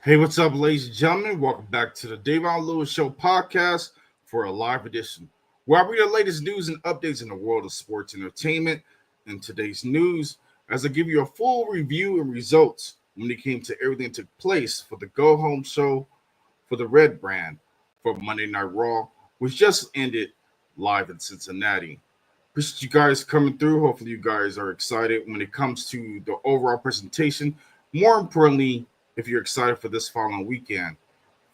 Hey, what's up, ladies and gentlemen? Welcome back to the DaVon Lewis Show podcast for a live edition, where I bring the latest news and updates in the world of sports entertainment. In today's news, as I give you a full review and results when it came to everything that took place for the go home show for the Red brand for Monday Night Raw, which just ended live in Cincinnati. Appreciate you guys coming through. Hopefully, you guys are excited when it comes to the overall presentation. More importantly, if you're excited for this following weekend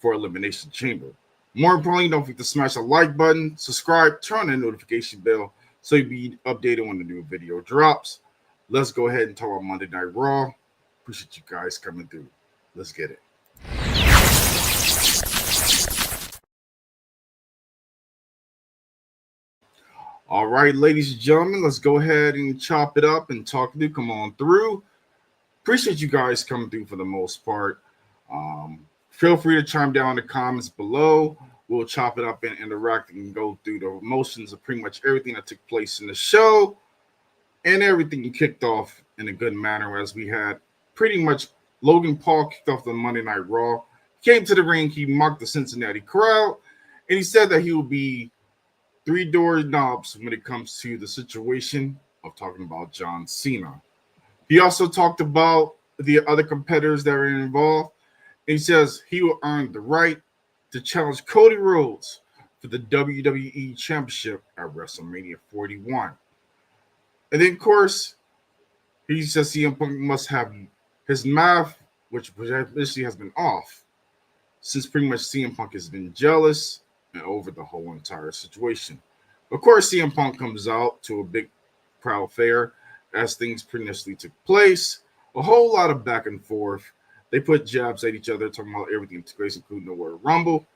for Elimination Chamber. More importantly, don't forget to smash the like button, subscribe, turn on the notification bell so you'll be updated when the new video drops. Let's go ahead and talk about Monday Night Raw. Appreciate you guys coming through. Let's get it. All right, ladies and gentlemen, let's go ahead and chop it up and talk through. Come on through. Appreciate you guys coming through for the most part. Feel free to chime down in the comments below. We'll chop it up and interact and go through the emotions of pretty much everything that took place in the show and everything kicked off in a good manner as we had pretty much Logan Paul kicked off the Monday Night Raw. Came to the ring, he mocked the Cincinnati crowd, and he said that he will be three door knobs when it comes to the situation of talking about John Cena. He also talked about the other competitors that are involved. And he says he will earn the right to challenge Cody Rhodes for the WWE Championship at WrestleMania 41. And then, of course, he says CM Punk must have his math, which initially has been off, since pretty much CM Punk has been jealous and over the whole entire situation. Of course, CM Punk comes out to a big crowd fair as things previously took place. A whole lot of back and forth. They put jabs at each other, talking about everything that took place, including the word Rumble.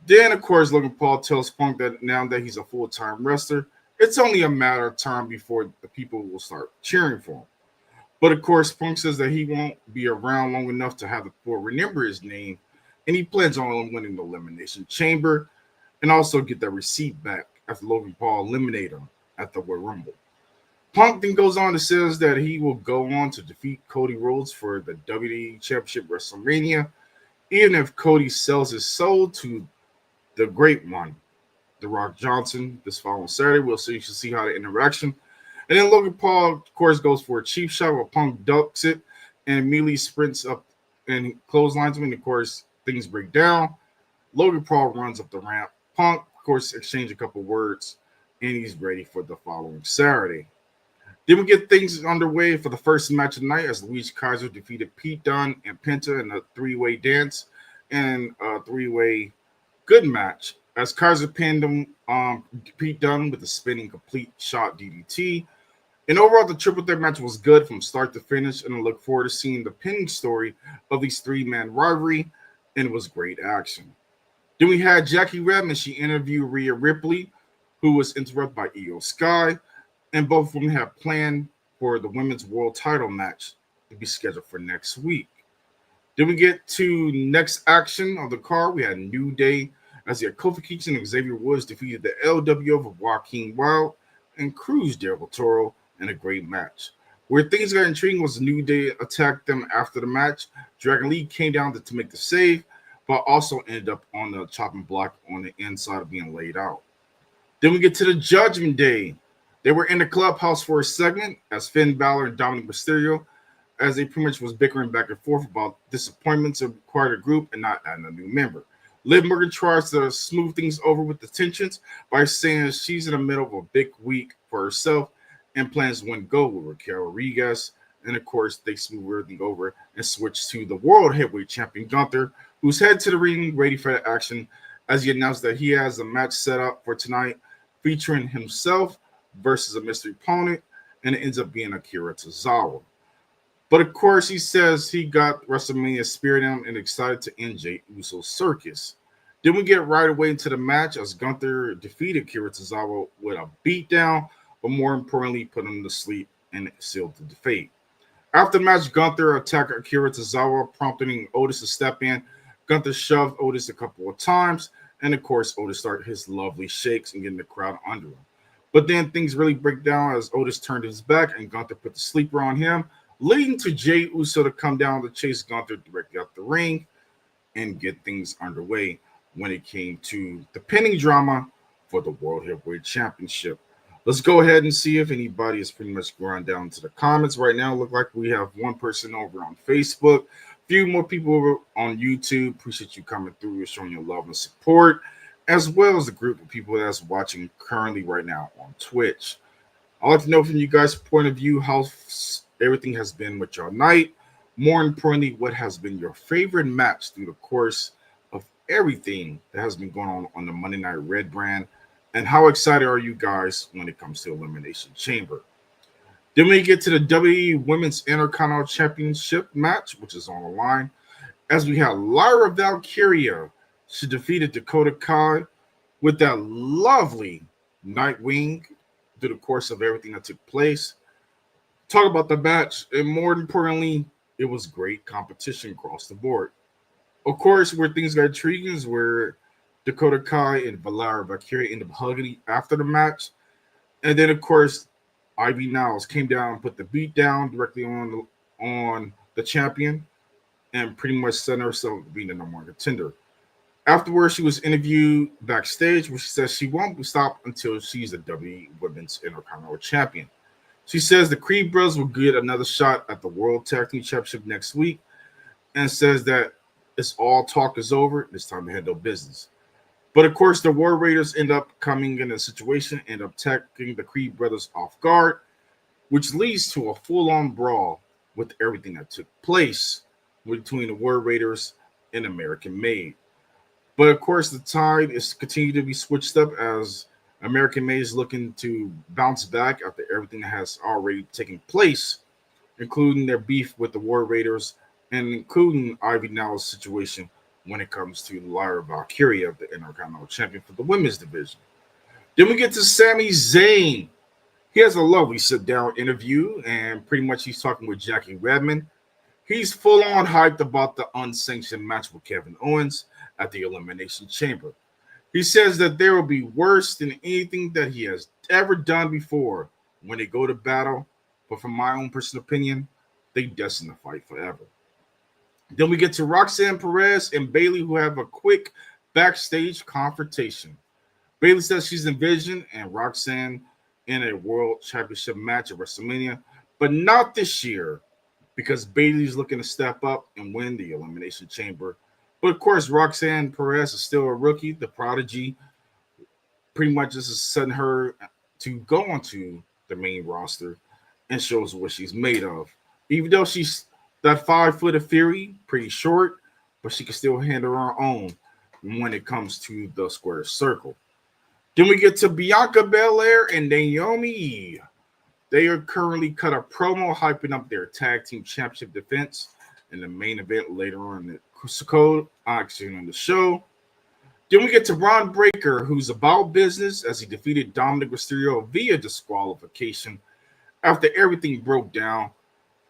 Then, of course, Logan Paul tells Punk that now that he's a full-time wrestler, it's only a matter of time before the people will start cheering for him. But, of course, Punk says that he won't be around long enough to have the poor remember his name, and he plans on winning the Elimination Chamber and also get that receipt back after Logan Paul eliminated him at the Royal Rumble. Punk then goes on to says that he will go on to defeat Cody Rhodes for the WWE Championship WrestleMania, even if Cody sells his soul to the great one, The Rock Johnson, this following Saturday. We'll see. You should see how the interaction. And then Logan Paul, of course, goes for a cheap shot where Punk ducks it and immediately sprints up and clotheslines him. And of course, things break down. Logan Paul runs up the ramp. Punk, of course, exchange a couple words, and he's ready for the following Saturday. Then we get things underway for the first match of the night as Luis Kaiser defeated Pete Dunne and Penta in a three-way dance and a three-way good match. As Kaiser pinned him, Pete Dunne with a spinning complete shot DDT. And overall, the triple threat match was good from start to finish, and I look forward to seeing the pinning story of these three-man rivalry, and it was great action. Then we had Jackie Redmond. She interviewed Rhea Ripley, who was interrupted by Io Sky. And both of them have planned for the women's world title match to be scheduled for next week. Then we get to next action of the card. We had New Day as the Kofi Kingston and Xavier Woods defeated the LWO of Joaquin Wild and Cruz Del Toro in a great match. Where things got intriguing was New Day attacked them after the match. Dragon Lee came down to make the save, but also ended up on the chopping block on the inside of being laid out. Then we get to the Judgment Day. They were in the clubhouse for a segment as Finn Balor and Dominic Mysterio, as they pretty much was bickering back and forth about disappointments of quite a group and not adding a new member. Liv Morgan tries to smooth things over with the tensions by saying she's in the middle of a big week for herself and plans to win gold with Raquel Rodriguez. And of course, they smooth everything over and switch to the World Heavyweight Champion Gunther, who's headed to the ring ready for the action as he announced that he has a match set up for tonight featuring himself versus a mystery opponent, and it ends up being Akira Tozawa. But of course, he says he got WrestleMania spirit in him and excited to end Jey Uso's circus. Then we get right away into the match as Gunther defeated Akira Tozawa with a beatdown, but more importantly, put him to sleep and sealed the fate. After the match, Gunther attacked Akira Tozawa, prompting Otis to step in. Gunther shoved Otis a couple of times, and of course, Otis started his lovely shakes and getting the crowd under him. But then things really break down as Otis turned his back and Gunther put the sleeper on him, leading to Jey Uso to come down to chase Gunther directly up the ring and get things underway when it came to the pending drama for the World Heavyweight Championship. Let's go ahead and see if anybody is pretty much going down to the comments right now. Look like we have one person over on Facebook, a few more people over on YouTube. Appreciate you coming through and showing your love and support, as well as the group of people that's watching currently right now on Twitch. I'd like to know from you guys' point of view how everything has been with your night. More importantly, what has been your favorite match through the course of everything that has been going on the Monday Night Red brand, and how excited are you guys when it comes to Elimination Chamber? Then we get to the WWE Women's Intercontinental Championship match, which is on the line, as we have Lyra Valkyria. She defeated Dakota Kai with that lovely Nightwing through the course of everything that took place. Talk about the match, and more importantly, it was great competition across the board. Of course, where things got intriguing is where Dakota Kai and Lyra Valkyria ended up hugging after the match. And then, of course, Ivy Niles came down and put the beat down directly on the champion and pretty much set herself to being the number one contender. Afterwards, she was interviewed backstage where she says she won't stop until she's the WWE Women's Intercontinental Champion. She says the Creed Brothers will get another shot at the World Tag Team Championship next week and says that it's all talk is over. It's time to handle business. But of course, the War Raiders end up coming in a situation, end up taking the Creed brothers off guard, which leads to a full-on brawl with everything that took place between the War Raiders and American Made. But of course, the tide is continuing to be switched up as American Made is looking to bounce back after everything that has already taken place, including their beef with the War Raiders and including Ivy Niles' situation when it comes to Lyra Valkyria, the Intercontinental Champion for the women's division. Then we get to Sami Zayn. He has a lovely sit-down interview, and pretty much he's talking with Jackie Redmond. He's full-on hyped about the unsanctioned match with Kevin Owens at the Elimination Chamber. He says that there will be worse than anything that he has ever done before when they go to battle, but from my own personal opinion, they destined to fight forever. Then we get to Roxanne Perez and Bayley, who have a quick backstage confrontation. Bayley says she's envisioned and Roxanne in a World Championship match at WrestleMania, but not this year because Bayley's looking to step up and win the Elimination Chamber. But of course, Roxanne Perez is still a rookie, the prodigy. Pretty much this is setting her to go onto the main roster and shows what she's made of. Even though she's that 5 foot of Fury, pretty short, but she can still handle her own when it comes to the square circle. Then we get to Bianca Belair and Naomi. They are currently cut a promo hyping up their tag team championship defense in the main event later on in the show. Then we get to Braun Breaker, who's about business as he defeated Dominic Mysterio via disqualification after everything broke down.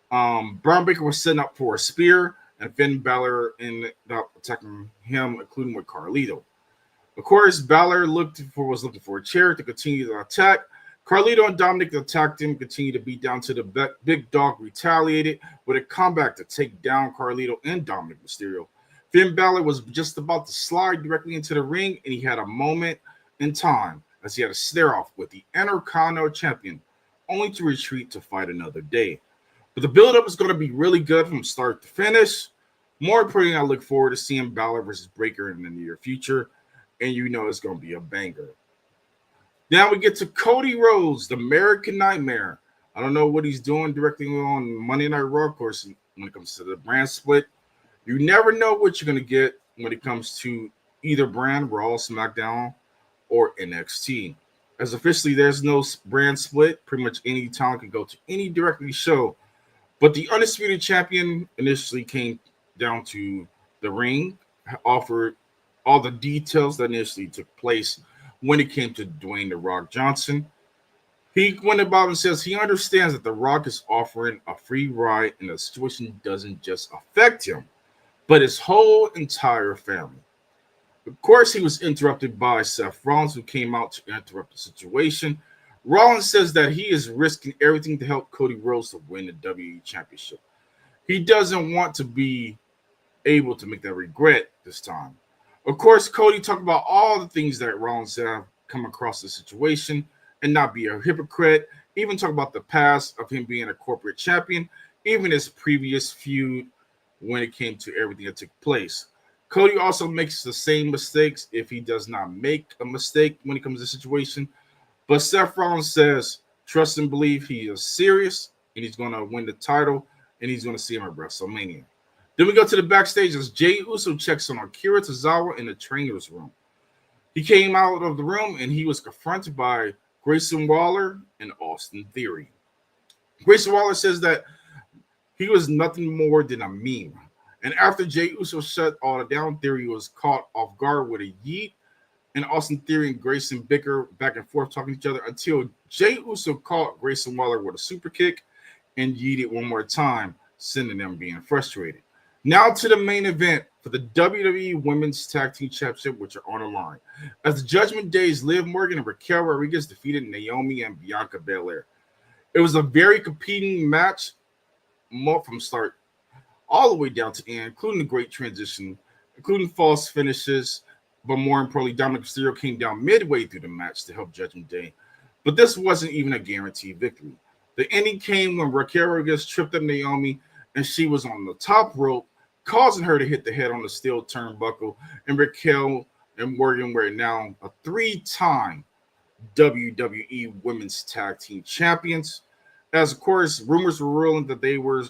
Braun Breaker was setting up for a spear, and Finn Balor ended up attacking him, including with Carlito. Of course, Balor was looking for a chair to continue the attack. Carlito and Dominic attacked him, continued to beat down to the big dog, retaliated with a comeback to take down Carlito and Dominic Mysterio. Finn Balor was just about to slide directly into the ring, and he had a moment in time as he had a stare-off with the Intercontinental Champion, only to retreat to fight another day. But the build-up is going to be really good from start to finish. More importantly, I look forward to seeing Balor versus Breaker in the near future, and you know it's going to be a banger. Now we get to Cody Rhodes, the American Nightmare. I don't know what he's doing directly on Monday Night Raw, of course, when it comes to the brand split. You never know what you're going to get when it comes to either brand, Raw, SmackDown, or NXT. As officially, there's no brand split. Pretty much any talent can go to any directly show. But the Undisputed Champion initially came down to the ring, offered all the details that initially took place when it came to Dwayne "The Rock" Johnson. He went about and says he understands that The Rock is offering a free ride and the situation doesn't just affect him, but his whole entire family. Of course, he was interrupted by Seth Rollins, who came out to interrupt the situation. Rollins says that he is risking everything to help Cody Rhodes to win the WWE Championship. He doesn't want to be able to make that regret this time. Of course, Cody talked about all the things that Rollins have come across the situation and not be a hypocrite. Even talk about the past of him being a corporate champion, even his previous feud when it came to everything that took place. Cody also makes the same mistakes if he does not make a mistake when it comes to the situation. But Seth Rollins says, trust and believe he is serious and he's going to win the title and he's going to see him at WrestleMania. Then we go to the backstage as Jey Uso checks on Akira Tozawa in the trainer's room. He came out of the room and he was confronted by Grayson Waller and Austin Theory. Grayson Waller says that he was nothing more than a meme. And after Jey Uso shut all that down, Theory was caught off guard with a yeet. And Austin Theory and Grayson bicker back and forth talking to each other until Jey Uso caught Grayson Waller with a super kick and yeeted one more time, sending them being frustrated. Now to the main event for the WWE Women's Tag Team Championship, which are on the line. As the Judgment Day's Liv Morgan and Raquel Rodriguez defeated Naomi and Bianca Belair. It was a very competing match from start all the way down to end, including the great transition, including false finishes, but more importantly, Dominic Mysterio came down midway through the match to help Judgment Day. But this wasn't even a guaranteed victory. The ending came when Raquel Rodriguez tripped up Naomi and she was on the top rope, causing her to hit the head on the steel turnbuckle, and Raquel and Morgan were now a 3-time WWE Women's Tag Team Champions. As, of course, rumors were rolling that they were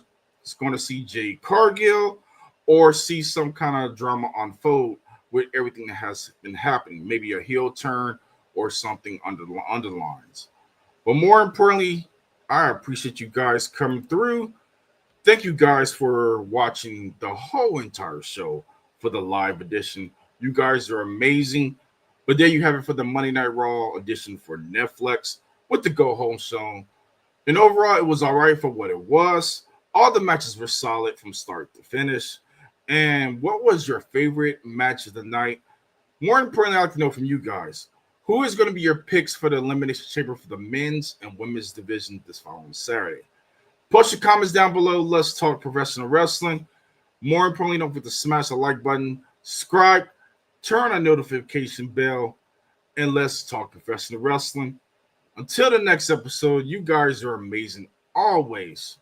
going to see Jade Cargill or see some kind of drama unfold with everything that has been happening, maybe a heel turn or something under the lines. But more importantly, I appreciate you guys coming through. Thank you guys for watching the whole entire show for the live edition. You guys are amazing. But there you have it for the Monday Night Raw edition for Netflix with the Go Home Show. And overall, it was all right for what it was. All the matches were solid from start to finish. And what was your favorite match of the night? More importantly, I'd like to know from you guys, who is going to be your picks for the Elimination Chamber for the men's and women's division this following Saturday? Post your comments down below. Let's talk professional wrestling. More importantly, don't forget to smash the like button, subscribe, turn on notification bell, and let's talk professional wrestling. Until the next episode, you guys are amazing always.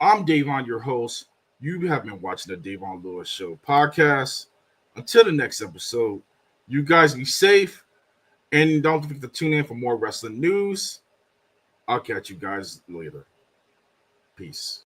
I'm DaVon, your host. You have been watching the DaVon Lewis Show podcast. Until the next episode, you guys be safe. And don't forget to tune in for more wrestling news. I'll catch you guys later. Peace.